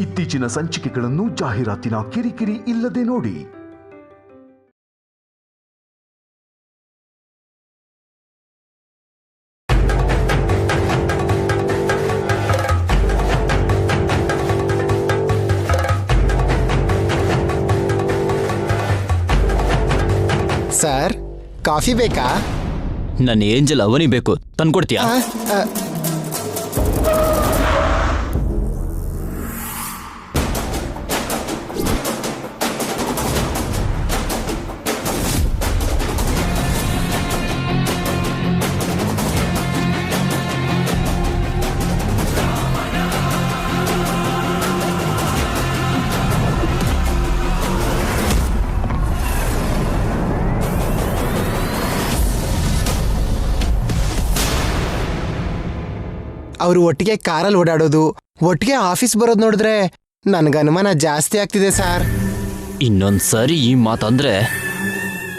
ಇತ್ತೀಚಿನ ಸಂಚಿಕೆಗಳನ್ನು ಜಾಹೀರಾತಿನ ಕಿರಿಕಿರಿ ಇಲ್ಲದೆ ನೋಡಿ. ಸರ್, ಕಾಫಿ ಬೇಕಾ? ನನ್ನ ಏಂಜಲ್ ಅವನಿ ಬೇಕು, ತಂದ್ಕೊಡ್ತೀಯಾ? ಅವರು ಒಟ್ಟಿಗೆ ಕಾರಲ್ಲಿ ಓಡಾಡೋದು, ಒಟ್ಟಿಗೆ ಆಫೀಸ್ ಬರೋದು ನೋಡಿದ್ರೆ ನನ್ಗೆ ಅನುಮಾನ ಜಾಸ್ತಿ ಆಗ್ತಿದೆ ಸರ್. ಇನ್ನೊಂದ್ಸರಿ ಈ ಮಾತಂದ್ರೆ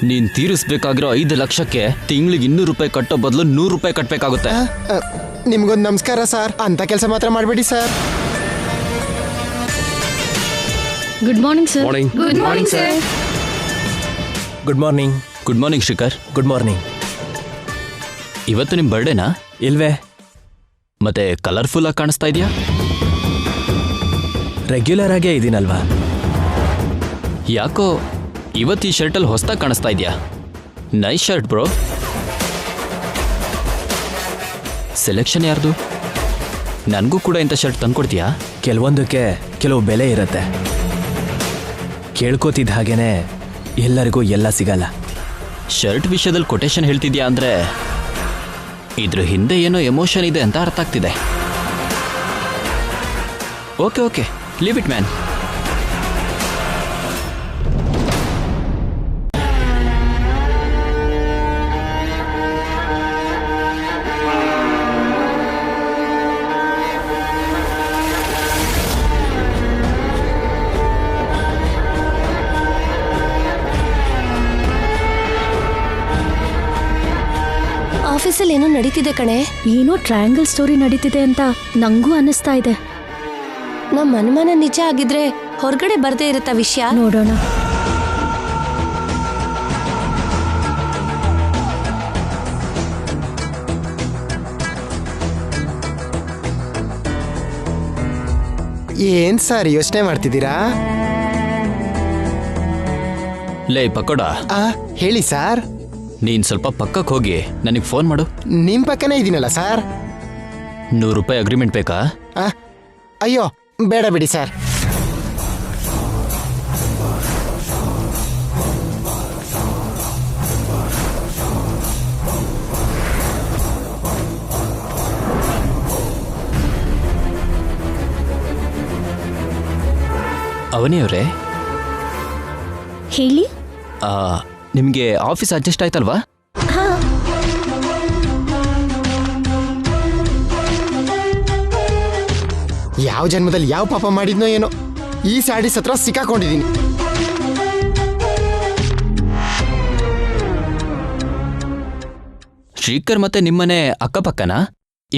ನೀನ್ ತೀರಿಸ್ಬೇಕಾಗಿರೋ 5 ಲಕ್ಷಕ್ಕೆ ತಿಂಗಳಿಗೆ 200 ರೂಪಾಯಿ ಕಟ್ಟೋ ಬದಲು 100 ರೂಪಾಯಿ ಕಟ್ಬೇಕಾಗುತ್ತೆ. ನಿಮ್ಗೊಂದು ನಮಸ್ಕಾರ ಸರ್, ಅಂತ ಕೆಲಸ ಮಾತ್ರ ಮಾಡಬೇಡಿ sir. Good morning sir. Good morning sir. Good morning. Good morning Shrikar. Good morning. ಇವತ್ತು ನಿಮ್ ಬರ್ಡೇನಾ? ಇಲ್ವೇ. ಮತ್ತೆ ಕಲರ್ಫುಲ್ ಆಗಿ ಕಾಣಿಸ್ತಾ ಇದೆಯಾ? ರೆಗ್ಯುಲರ್ ಆಗೇ ಇದೀನಲ್ವಾ? ಯಾಕೋ ಇವತ್ತು ಈ ಶರ್ಟಲ್ಲಿ ಹೊಸದಾಗಿ ಕಾಣಿಸ್ತಾ ಇದೆಯಾ? Nice shirt bro. ಸೆಲೆಕ್ಷನ್ ಯಾರ್ದು? ನನಗೂ ಕೂಡ ಇಂಥ ಶರ್ಟ್ ತಂದ್ಕೊಡ್ತೀಯಾ? ಕೆಲವೊಂದಕ್ಕೆ ಕೆಲವು ಬೆಲೆ ಇರುತ್ತೆ. ಕೇಳ್ಕೋತಿದ್ದ ಹಾಗೇನೆ ಎಲ್ಲರಿಗೂ ಎಲ್ಲ ಸಿಗಲ್ಲ. ಶರ್ಟ್ ವಿಷಯದಲ್ಲಿ ಕೊಟೇಶನ್ ಹೇಳ್ತಿದ್ಯಾ ಅಂದ್ರೆ ಇದ್ರ ಹಿಂದೆ ಏನೋ ಎಮೋಷನ್ ಇದೆ ಅಂತ ಅರ್ಥ ಆಗ್ತಿದೆ. Okay okay, leave it man. ಆಫೀಸಲ್ಲಿ ಏನೋ ನಡೀತಿದೆ ಕಣೆ. ಏನೋ ಟ್ರಯಾಂಗಲ್ ಸ್ಟೋರಿ ನಡೀತಿದೆ ಅಂತ ನಂಗೂ ಅನ್ನಿಸ್ತಾ ಇದೆ. ನಮ್ಮ ಅನುಮಾನ ನಿಜ ಆಗಿದ್ರೆ ಹೊರಗಡೆ ಬರ್ದೇ ಇರುತ್ತಾ ವಿಷಯ? ನೋಡೋಣ. ಏನ್ ಸರ್ ಯೋಚನೆ ಮಾಡ್ತಿದ್ದೀರಾ? ಲೇ ಪಕೋಡ, ಹೇಳಿ ಸರ್. ನೀನ್ ಸ್ವಲ್ಪ ಪಕ್ಕಕ್ಕೆ ಹೋಗಿ ನನಗೆ ಫೋನ್ ಮಾಡು. ನಿಮ್ ಪಕ್ಕನೇ ಇದೀನಲ್ಲ ಸರ್. 100 ರೂಪಾಯಿ ಅಗ್ರಿಮೆಂಟ್ ಬೇಕಾ? ಅಯ್ಯೋ ಬೇಡ ಬಿಡಿ ಸರ್. ಅವನಿಯವರೇ ಹೇಳಿ. ನಿಮಗೆ ಆಫೀಸ್ ಅಡ್ಜಸ್ಟ್ ಆಯ್ತಲ್ವಾ? ಯಾವ ಜನ್ಮದಲ್ಲಿ ಯಾವ ಪಾಪ ಮಾಡಿದ್ನೋ ಏನೋ, ಈ ಸ್ಯಾಡೀಸ್ ಹತ್ರ ಸಿಕ್ಕಾಕೊಂಡಿದ್ದೀನಿ. ಶ್ರೀಕರ್ ಮತ್ತೆ ನಿಮ್ಮನೆ ಅಕ್ಕಪಕ್ಕನಾ?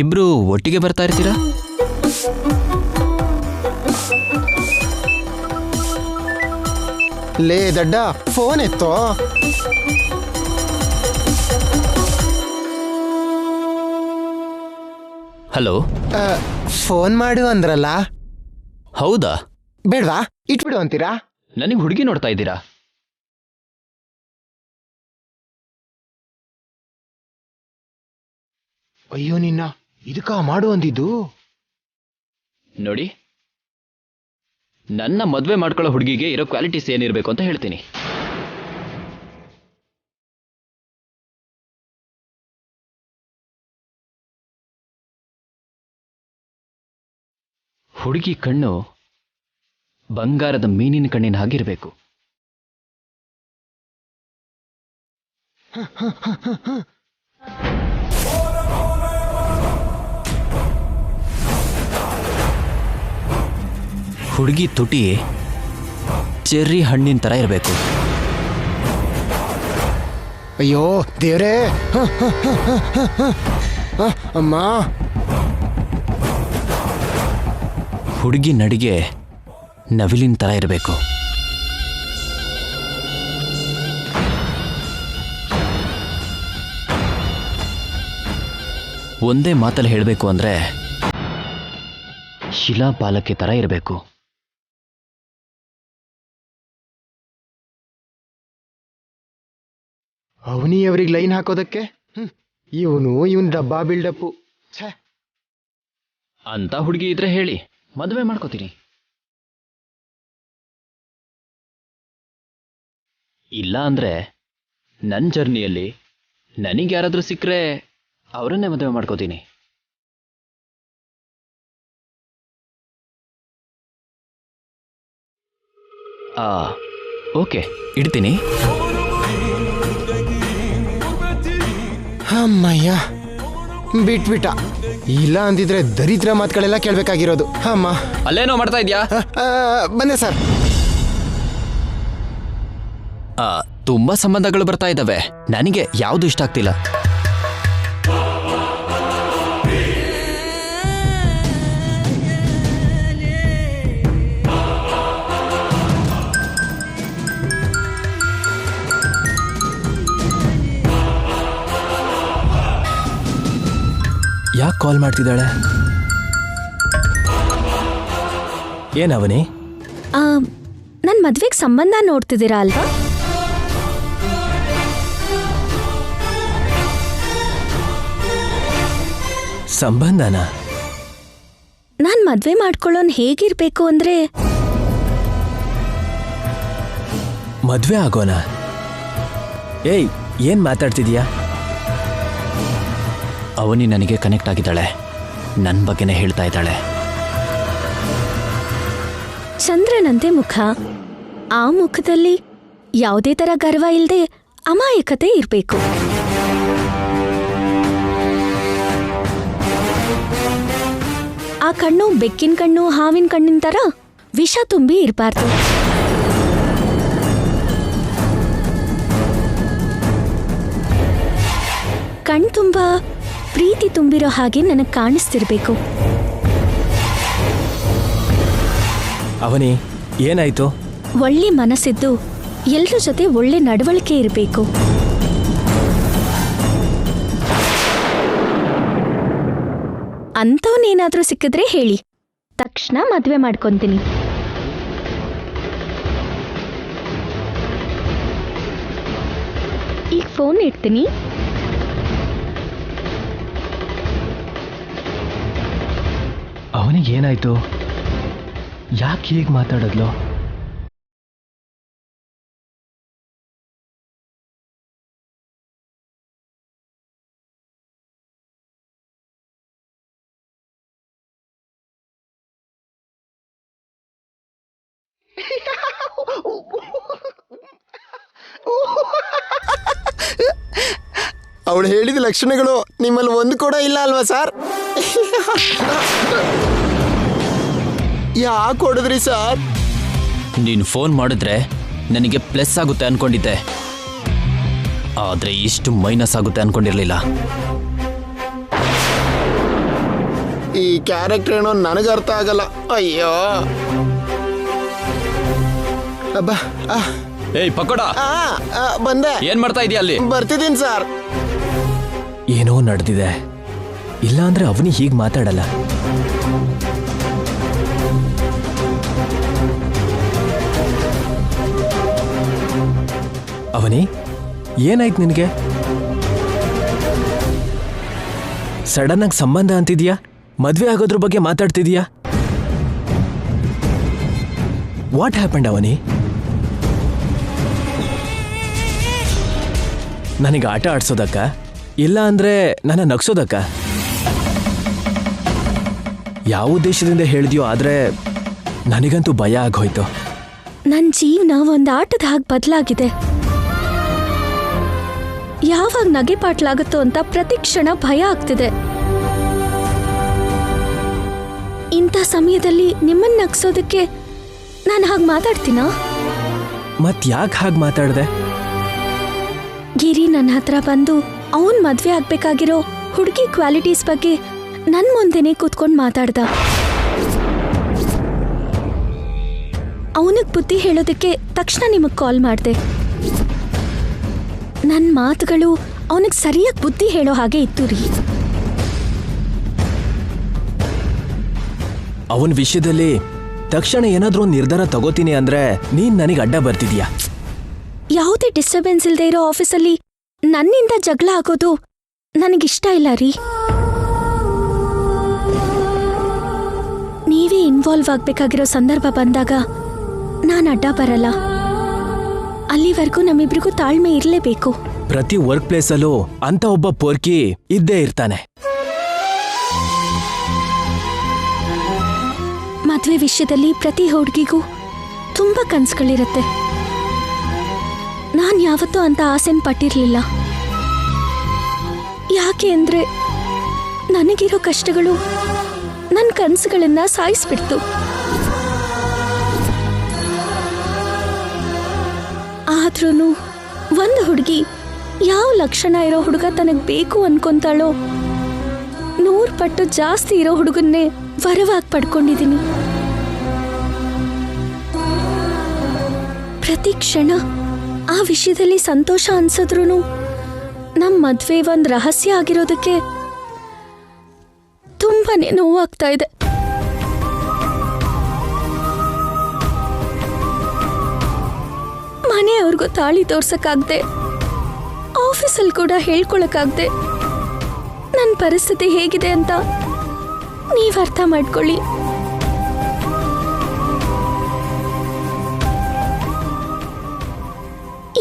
ಇಬ್ರು ಒಟ್ಟಿಗೆ ಬರ್ತಾ ಇರ್ತೀರಾ? ಲೇ ದಡ್ಡ, ಫೋನ್ ಎತ್ತೋ. ಹಲೋ. ಫೋನ್ ಮಾಡು ಅಂದ್ರಲ್ಲ? ಹೌದಾ? ಬೇಡ್ವಾ, ಇಟ್ಬಿಡು ಅಂತೀರಾ? ನನಗೆ ಹುಡುಗಿ ನೋಡ್ತಾ ಇದ್ದೀರಾ? ಅಯ್ಯೋ ನಿನ್ನ, ಇದಕ್ಕ ಮಾಡು ಅಂದಿದ್ದು? ನೋಡಿ, ನನ್ನ ಮದುವೆ ಮಾಡ್ಕೊಳ್ಳೋ ಹುಡುಗಿಗೆ ಇರೋ ಕ್ವಾಲಿಟೀಸ್ ಏನಿರಬೇಕು ಅಂತ ಹೇಳ್ತೀನಿ. ಹುಡುಗಿ ಕಣ್ಣು ಬಂಗಾರದ ಮೀನಿನ ಕಣ್ಣಿನ ಹಾಗಿರಬೇಕು. ಹುಡುಗಿ ತುಟಿ ಚೆರ್ರಿ ಹಣ್ಣಿನ ತರ ಇರಬೇಕು. ಅಯ್ಯೋ ದೇವ್ರೇ, ಅಮ್ಮ. ಹುಡುಗಿ ನಡಿಗೆ ನವಿಲಿನ ಥರ ಇರಬೇಕು. ಒಂದೇ ಮಾತಲ್ಲಿ ಹೇಳಬೇಕು ಅಂದರೆ ಶಿಲಾಪಾಲಕ್ಕೆ ಥರ ಇರಬೇಕು. ಅವನಿ ಅವ್ರಿಗೆ ಲೈನ್ ಹಾಕೋದಕ್ಕೆ ಇವನ್ ಡಬ್ಬಾ ಬಿಲ್ಡಪ್ಪು. ಛೇ, ಅಂತ ಹುಡುಗಿ ಇದ್ರೆ ಹೇಳಿ, ಮದುವೆ ಮಾಡ್ಕೋತೀನಿ. ಇಲ್ಲ ಅಂದ್ರೆ ನನ್ನ ಜರ್ನಿಯಲ್ಲಿ ನನಗೆ ಯಾರಾದರೂ ಸಿಕ್ಕರೆ ಅವರನ್ನೇ ಮದುವೆ ಮಾಡ್ಕೋತೀನಿ. ಓಕೆ, ಇಡ್ತೀನಿ. ಅಮ್ಮಯ್ಯ, ಬಿಟ್ಬಿಟ್ಟ. ಇಲ್ಲ ಅಂದಿದ್ರೆ ದರಿದ್ರ ಮಾತುಗಳೆಲ್ಲ ಕೇಳ್ಬೇಕಾಗಿರೋದು. ಅಮ್ಮ, ಅಲ್ಲೇನೋ ಮಾಡ್ತಾ ಇದ್ಯಾ? ಬಂದೆ ಸರ್. ತುಂಬಾ ಸಂಬಂಧಗಳು ಬರ್ತಾ ಇದ್ದಾವೆ, ನನಗೆ ಯಾವುದು ಇಷ್ಟ ಆಗ್ತಿಲ್ಲ. ಯಾಕೆ ಕಾಲ್ ಮಾಡ್ತಿದ್ದಾಳೆ? ಏನವನಿ? ನನ್ನ ಮದ್ವೆಗೆ ಸಂಬಂಧ ನೋಡ್ತಿದ್ದೀರಾ ಅಲ್ವಾ? ಸಂಬಂಧನ? ನಾನು ಮದ್ವೆ ಮಾಡ್ಕೊಳ್ಳೋನ್ ಹೇಗಿರ್ಬೇಕು ಅಂದ್ರೆ, ಮದ್ವೆ ಆಗೋಣ? ಏಯ್, ಏನ್ ಮಾತಾಡ್ತಿದ್ಯಾ? ಅವನಿ ನನಗೆ ಕನೆಕ್ಟ್ ಆಗಿದ್ದಾಳೆ, ನನ್ನ ಬಗ್ಗೆನೇ ಹೇಳ್ತಾ ಇದ್ದಾಳೆ. ಚಂದ್ರನಂತೆ ಮುಖ, ಆ ಮುಖದಲ್ಲಿ ಯಾವುದೇ ತರ ಗರ್ವ ಇಲ್ಲದೆ ಅಮಾಯಕತೆ ಇರಬೇಕು. ಆ ಕಣ್ಣು ಬೆಕ್ಕಿನ ಕಣ್ಣು, ಹಾವಿನ ಕಣ್ಣಿನ ತರ ವಿಷ ತುಂಬಿ ಇರಬಾರ್ದು. ಕಣ್ ತುಂಬಾ ಪ್ರೀತಿ ತುಂಬಿರೋ ಹಾಗೆ ನನಗೆ ಕಾಣಿಸ್ತಿರ್ಬೇಕು. ಅವನಿ, ಏನಾಯ್ತು? ಒಳ್ಳೆ ಮನಸ್ಸಿದ್ದು ಎಲ್ರ ಜೊತೆ ಒಳ್ಳೆ ನಡವಳಿಕೆ ಇರಬೇಕು. ಅಂಥವನ್ನೇನಾದ್ರೂ ಸಿಕ್ಕಿದ್ರೆ ಹೇಳಿ, ತಕ್ಷಣ ಮದ್ವೆ ಮಾಡ್ಕೊಂತೀನಿ. ಈಗ ಫೋನ್ ಇಡ್ತೀನಿ. ಅವನಿಗೆ ಏನಾಯ್ತು? ಯಾಕೆ ಹೀಗೆ ಮಾತಾಡಿದ್ಲು? ಅವಳು ಹೇಳಿದ ಲಕ್ಷಣಗಳು ನಿಮ್ಮಲ್ಲಿ ಒಂದು ಕೂಡ ಇಲ್ಲ ಅಲ್ವಾ ಸರ್? ಯಾಕೆ ಹೊಡೆದ್ರಿ ಸರ್? ನೀನು ಫೋನ್ ಮಾಡಿದ್ರೆ ನನಗೆ ಪ್ಲಸ್ ಆಗುತ್ತೆ ಅನ್ಕೊಂಡಿದ್ದೆ, ಆದರೆ ಇಷ್ಟು ಮೈನಸ್ ಆಗುತ್ತೆ ಅನ್ಕೊಂಡಿರ್ಲಿಲ್ಲ. ಈ ಕ್ಯಾರೆಕ್ಟರ್ ಏನೋ ನನಗೆ ಅರ್ಥ ಆಗಲ್ಲ. ಅಯ್ಯೋ ಅಬ್ಬಾ. ಏಯ್ ಪಕೋಡ, ಬಂದೆ. ಏನ್ ಮಾಡ್ತಾ ಇದೀಯ ಅಲ್ಲಿ? ಬರ್ತಿದ್ದೀನಿ ಸರ್. ಏನೋ ನಡೆದಿದೆ, ಇಲ್ಲ ಅಂದ್ರೆ ಅವನಿ ಹೀಗೆ ಮಾತಾಡಲ್ಲ. ಅವನಿ, ಏನಾಯ್ತು ನಿನಗೆ? ಸಡನ್ ಆಗಿ ಸಂಬಂಧ ಅಂತಿದ್ಯಾ, ಮದ್ವೆ ಆಗೋದ್ರ ಬಗ್ಗೆ ಮಾತಾಡ್ತಿದ್ಯಾ? ವಾಟ್ ಹ್ಯಾಪಂಡ್ ಅವನಿ? ನನಗೆ ಆಟ ಆಡ್ಸೋದಕ್ಕ, ಇಲ್ಲ ಅಂದ್ರೆ ನನ್ನ ನಗ್ಸೋದಕ್ಕ? ಯಾವ ಉದ್ದೇಶದಿಂದ ಹೇಳಿದ್ಯೋ, ಆದ್ರೆ ನನಗಂತೂ ಭಯ ಆಗೋಯ್ತು. ನನ್ನ ಜೀವನ ಒಂದು ಆಟದ ಹಾಗೆ ಬದಲಾಗಿದೆ. ಯಾವಾಗ ನಗೆ ಪಾಟ್ಲಾಗುತ್ತೋ ಅಂತ ಪ್ರತಿ ಕ್ಷಣ ಭಯ ಆಗ್ತಿದೆ. ಇಂಥ ಸಮಯದಲ್ಲಿ ನಿಮ್ಮನ್ನ ನಗ್ಸೋದಕ್ಕೆ ನಾನು ಹಾಗೆ ಮಾತಾಡ್ತೀನಾ? ಮತ್ ಯಾಕೆ ಹಾಗೆ ಮಾತಾಡ್ದೆ? ಗಿರಿ ನನ್ನ ಹತ್ರ ಬಂದು ಅವನ್ ಮದ್ವೆ ಆಗ್ಬೇಕಾಗಿರೋ ಹುಡುಗಿ ಕ್ವಾಲಿಟೀಸ್ ಬಗ್ಗೆ ನನ್ ಮುಂದೆನೆ ಕೂತ್ಕೊಂಡು ಮಾತಾಡ್ದ. ಅವನಿಗೆ ಬುದ್ಧಿ ಹೇಳೋದಕ್ಕೆ ತಕ್ಷಣ ನಿಮಗೆ ಕಾಲ್ ಮಾಡಿದೆ. ನನ್ನ ಮಾತುಗಳು ಅವನಿಗೆ ಸರಿಯಾಗಿ ಬುದ್ಧಿ ಹೇಳೋ ಹಾಗೆ ಇತ್ತು ರೀ. ಅವನ ವಿಷಯದಲ್ಲಿ ತಕ್ಷಣ ಏನಾದ್ರೂ ಒಂದು ನಿರ್ಧಾರ ತಗೋತೀನಿ ಅಂದ್ರೆ ನೀನ್ ನನಗೆ ಅಡ್ಡ ಬರ್ತಿದ್ಯಾ? ಯಾವುದೇ ಡಿಸ್ಟರ್ಬೆನ್ಸ್ ಇಲ್ಲದೆ ಇರೋ ಆಫೀಸಲ್ಲಿ ನನ್ನಿಂದ ಜಗಳ ಆಗೋದು ನನಗಿಷ್ಟ ಇಲ್ಲ ರೀ. ನೀವೇ ಇನ್ವಾಲ್ವ್ ಆಗ್ಬೇಕಾಗಿರೋ ಸಂದರ್ಭ ಬಂದಾಗ ನಾನು ಅಡ್ಡ ಬರಲ್ಲ. ಅಲ್ಲಿವರೆಗೂ ನಮ್ಮಿಬ್ರಿಗೂ ತಾಳ್ಮೆ ಇರಲೇಬೇಕು. ಪ್ರತಿ ವರ್ಕ್ ಪ್ಲೇಸಲ್ಲೂ ಅಂತ ಒಬ್ಬ ಪೋರ್ಕಿ ಇದ್ದೇ ಇರ್ತಾನೆ. ಮದುವೆ ವಿಷಯದಲ್ಲಿ ಪ್ರತಿ ಹುಡುಗಿಗೂ ತುಂಬಾ ಕನ್ಸುಗಳಿರತ್ತೆ. ನಾನು ಯಾವತ್ತೂ ಅಂತ ಆಸೆನ್ ಪಟ್ಟಿರ್ಲಿಲ್ಲ. ಯಾಕೆ ಅಂದ್ರೆ ನನಗಿರೋ ಕಷ್ಟಗಳು ನನ್ನ ಕನಸುಗಳನ್ನ ಸಾಯಿಸ್ಬಿಡ್ತು. ಆದ್ರೂ ಒಂದು ಹುಡುಗಿ ಯಾವ ಲಕ್ಷಣ ಇರೋ ಹುಡುಗ ತನಗೆ ಬೇಕು ಅನ್ಕೊಂತಾಳೋ 100 ಪಟ್ಟು ಜಾಸ್ತಿ ಇರೋ ಹುಡುಗನ್ನೇ ವರವಾಗಿ ಪಡ್ಕೊಂಡಿದ್ದೀನಿ. ಪ್ರತಿ ಕ್ಷಣ ಆ ವಿಷಯದಲ್ಲಿ ಸಂತೋಷ ಅನ್ಸಿದ್ರೂ ನಮ್ಮ ಮದ್ವೆ ಒಂದು ರಹಸ್ಯ ಆಗಿರೋದಕ್ಕೆ ತುಂಬಾನೇ ನೋವಾಗ್ತಾ ಇದೆ. ಮನೆಯವ್ರಿಗೂ ತಾಳಿ ತೋರ್ಸಕ್ಕಾಗ್ದೆ, ಆಫೀಸಲ್ಲಿ ಕೂಡ ಹೇಳ್ಕೊಳಕ್ಕಾಗ್ದೆ ನನ್ನ ಪರಿಸ್ಥಿತಿ ಹೇಗಿದೆ ಅಂತ ನೀವ್ ಅರ್ಥ ಮಾಡ್ಕೊಳ್ಳಿ.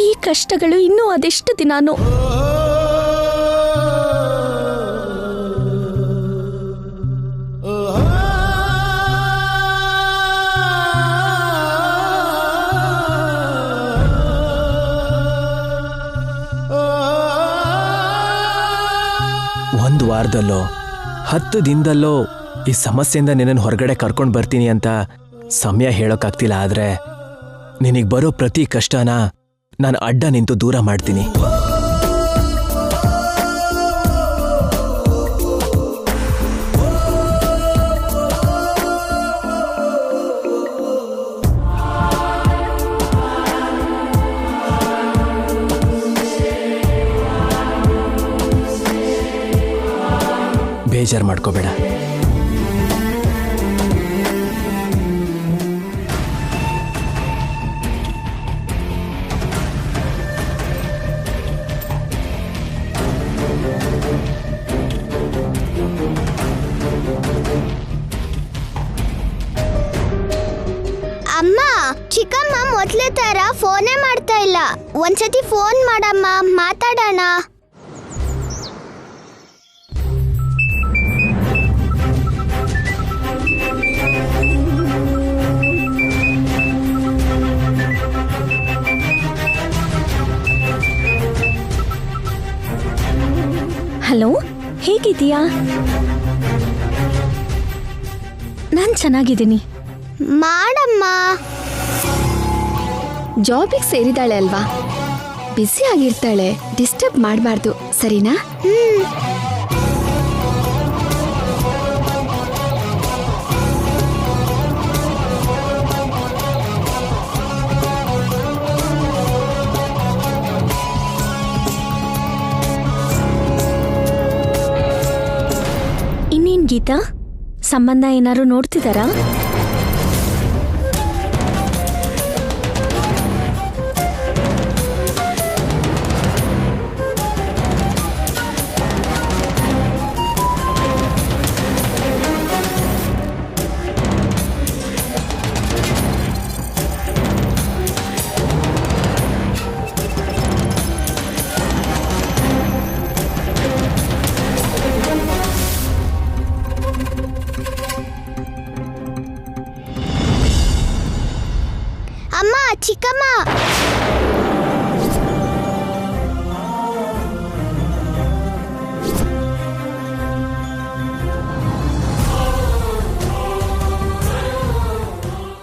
ಈ ಕಷ್ಟಗಳು ಇನ್ನೂ ಅದೆಷ್ಟು ದಿನಾನೋ. ಒಂದು ವಾರದಲ್ಲೋ 10 ದಿನದಲ್ಲೋ ಈ ಸಮಸ್ಯೆಯಿಂದ ನಿನ್ನನ್ನು ಹೊರಗಡೆ ಕರ್ಕೊಂಡು ಬರ್ತೀನಿ ಅಂತ ಸಮಯ ಹೇಳೋಕ್ಕಾಗ್ತಿಲ್ಲ. ಆದ್ರೆ ನಿನಗೆ ಬರೋ ಪ್ರತಿ ಕಷ್ಟನ ನಾನು ಅಡ್ಡ ನಿಂತು ದೂರ ಮಾಡ್ತೀನಿ. ಬೇಜಾರು ಮಾಡ್ಕೋಬೇಡ. ಅಮ್ಮ, ಚಿಕ್ಕಮ್ಮ ಮೊದಲೇ ತರ ಫೋನೇ ಮಾಡ್ತಾ ಇಲ್ಲ. ಒಂದ್ಸತಿ ಫೋನ್ ಮಾಡಮ್ಮ, ಮಾತಾಡೋಣ. ಹಲೋ, ಹೇಗಿದ್ದೀಯಾ? ನಾನು ಚೆನ್ನಾಗಿದ್ದೀನಿ. ಮಾಡಮ್ಮ. ಜಾಬಿಗೆ ಸೇರಿದಾಳೆ ಅಲ್ವಾ, ಬ್ಯುಸಿ ಆಗಿರ್ತಾಳೆ, ಡಿಸ್ಟರ್ಬ್ ಮಾಡಬಾರ್ದು, ಸರಿನಾ? ಇನ್ನೇನ್ ಗೀತಾ, ಸಂಬಂಧ ಏನಾರು ನೋಡ್ತಿದ್ದಾರಾ? ಅಮ್ಮ, ಚಿಕ್ಕಮ್ಮ.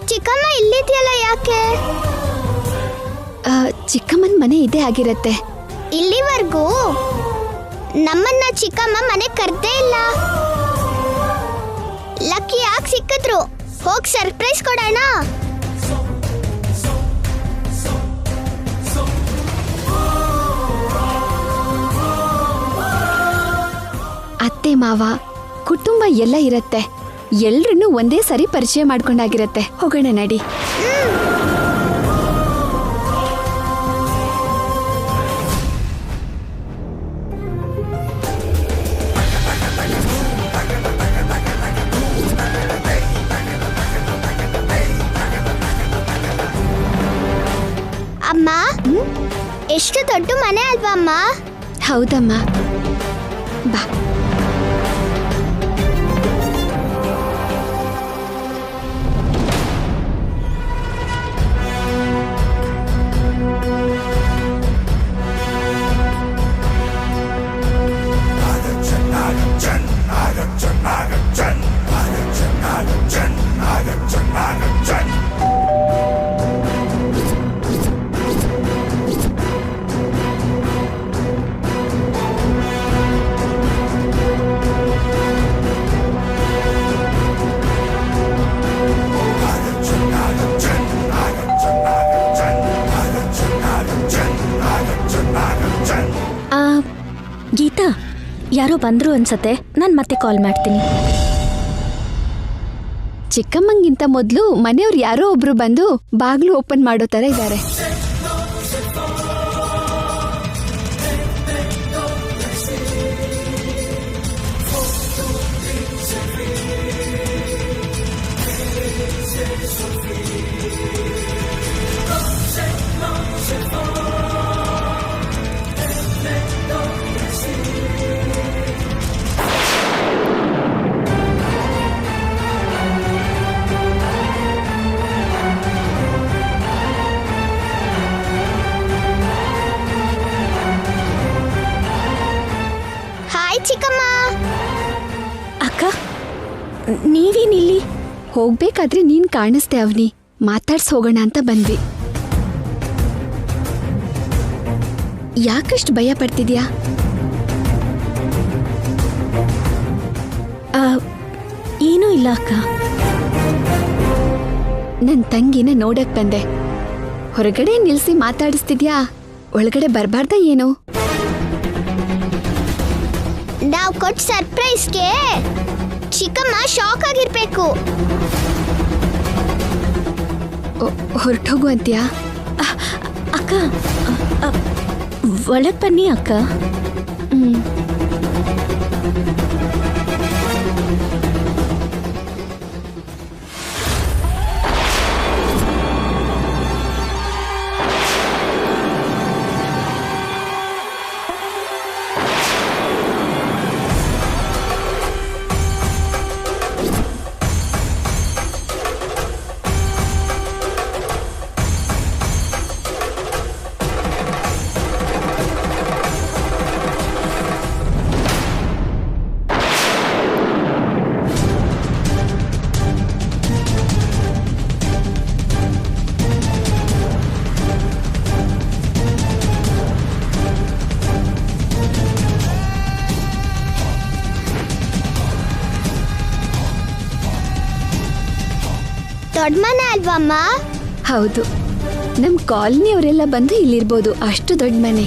ಚಿಕ್ಕಮ್ಮ ಇಲ್ಲಿದ್ಯಲ್ಲ, ಯಾಕೆ? ಚಿಕ್ಕಮ್ಮನ ಮನೆ ಇದೇ ಆಗಿರತ್ತೆ. ಇಲ್ಲಿವರೆಗೂ ನಮ್ಮನ್ನ ಚಿಕ್ಕಮ್ಮ ಮನೆ ಕರ್ದೇ ಇಲ್ಲ. ಲಕ್ಕಿ ಯಾಕೆ ಸಿಕ್ಕಿದ್ರು? ಹೋಗಿ ಸರ್ಪ್ರೈಸ್ ಕೊಡೋಣ. ಅತ್ತೆ ಮಾವ ಕುಟುಂಬ ಎಲ್ಲ ಇರತ್ತೆ. ಎಲ್ರನ್ನೂ ಒಂದೇ ಸರಿ ಪರಿಚಯ ಮಾಡ್ಕೊಂಡಾಗಿರತ್ತೆ. ಹೋಗೋಣ ನಡಿ. ಅಮ್ಮ, ಎಷ್ಟು ದೊಡ್ಡ ಮನೆ ಅಲ್ವಾ ಅಮ್ಮ? ಹೌದಮ್ಮ, ಬಾ. ಗೀತಾ, ಯಾರೋ ಬಂದ್ರು ಅನ್ಸತ್ತೆ. ನಾನು ಮತ್ತೆ ಕಾಲ್ ಮಾಡ್ತೀನಿ. ಚಿಕ್ಕಮ್ಮಂಗಿಂತ ಮೊದಲು ಮನೆಯವ್ರು ಯಾರೋ ಒಬ್ರು ಬಂದು ಬಾಗ್ಲು ಓಪನ್ ಮಾಡೋ ತರ ಇದ್ದಾರೆ. ಹಾಯ್ ಚಿಕ್ಕಮ್ಮ. ಅಕ್ಕ, ನೀವೇನಿಲ್ಲಿ? ಹೋಗ್ಬೇಕಾದ್ರೆ ನೀನ್ ಕಾಣಿಸ್ದೆ ಅವನಿ. ಮಾತಾಡ್ಸ್ ಹೋಗೋಣ ಅಂತ ಬಂದ್ವಿ. ಯಾಕಷ್ಟು ಭಯ ಪಡ್ತಿದ್ಯಾ? ಏನೂ ಇಲ್ಲ ಅಕ್ಕ. ನನ್ ತಂಗಿನ ನೋಡಕ್ ಬಂದೆ. ಹೊರಗಡೆ ನಿಲ್ಸಿ ಮಾತಾಡಿಸ್ತಿದ್ಯಾ? ಒಳಗಡೆ ಬರ್ಬಾರ್ದ ಏನು? ನಾವು ಕೊಟ್ಟ ಸರ್ಪ್ರೈಸ್ಗೆ ಚಿಕ್ಕಮ್ಮ ಶಾಕ್ ಆಗಿರ್ಬೇಕು. ಹೊರಟೋಗು ಅಂತ್ಯಾ? ಅಕ್ಕ, ಒಳಗ್ ಬನ್ನಿ ಅಕ್ಕ. ದೊಡ್ಡ ಮನೆ ಅಲ್ವಮ್ಮ? ಹೌದು, ನಮ್ ಕಾಲನಿಯವರೆಲ್ಲ ಬಂದು ಇಲ್ಲಿರ್ಬೋದು. ಅಷ್ಟು ದೊಡ್ಡ ಮನೆ.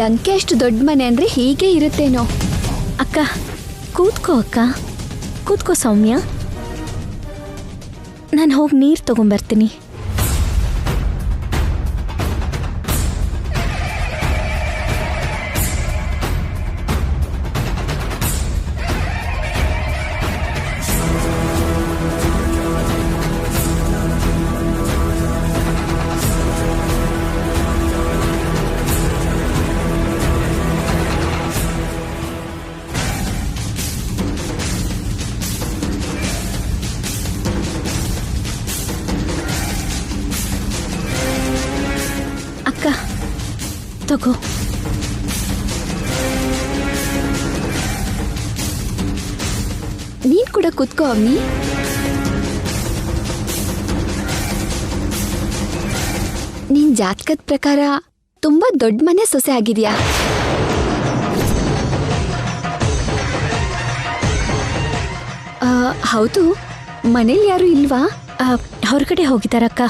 ಲಂಕೆ ಅಷ್ಟು ದೊಡ್ಡ ಮನೆ ಅಂದ್ರೆ ಹೀಗೆ ಇರುತ್ತೇನೋ. ಅಕ್ಕ, ಕೂತ್ಕೋ ಅಕ್ಕ, ಕೂತ್ಕೋ ಸೌಮ್ಯ. ನಾನು ಹೋಗಿ ನೀರು ತಗೊಂಬರ್ತೀನಿ. ಅಕ್ಕ, ತಗೋ. ನೀನ್ ಕೂಡ ಕೂತ್ಕೋ ಅವನಿ. ನಿನ್ ಜಾತಕದ ಪ್ರಕಾರ ತುಂಬಾ ದೊಡ್ಡ ಮನೆ ಸೊಸೆ ಆಗಿದ್ಯಾ? ಹೌದು, ಮನೇಲಿ ಯಾರು ಇಲ್ವಾ? ಹೊರಗಡೆ ಹೋಗಿದಾರಕ್ಕ.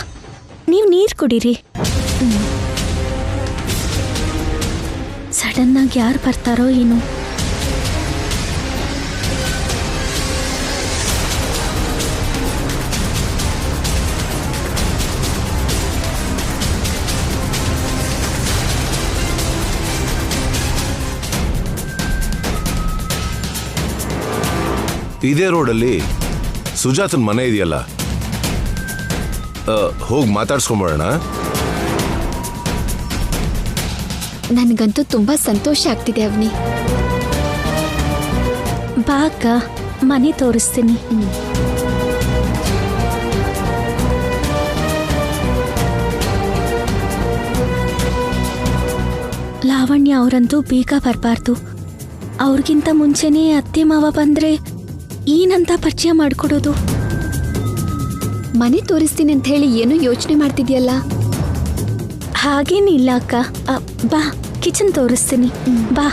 ನೀವು ನೀರು ಕುಡೀರಿ. ಸಡನ್ನಾಗಿ ಯಾರು ಬರ್ತಾರೋ ಏನು? ಇದೇ ರೋಡಲ್ಲಿ ಸುಜಾತನ್ ಮನೆ ಇದೆಯಲ್ಲ, ಹೋಗಿ ಮಾತಾಡ್ಸ್ಕೊಂಬರೋಣ. ನನಗಂತೂ ತುಂಬಾ ಸಂತೋಷ ಆಗ್ತಿದೆ ಅವನಿ. ಬಾ ಅಕ್ಕ, ಮನೆ ತೋರಿಸ್ತೀನಿ. ಲಾವಣ್ಯ ಅವರಂತೂ ಬೇಗ ಬರಬಾರ್ದು. ಅವ್ರಿಗಿಂತ ಮುಂಚೆನೇ ಅತ್ತೆ ಮಾವ ಬಂದ್ರೆ ಏನಂತ ಪರಿಚಯ ಮಾಡ್ಕೊಡೋದು? ಮನೆ ತೋರಿಸ್ತೀನಿ ಅಂತ ಹೇಳಿ ಏನೋ ಯೋಚನೆ ಮಾಡ್ತಿದ್ಯಲ್ಲ? ಹಾಗೇನಿಲ್ಲ ಅಕ್ಕ. ಬಾ ಕಿಚನ್ ತೋರಿಸ್ತೀನಿ, ಬಾ.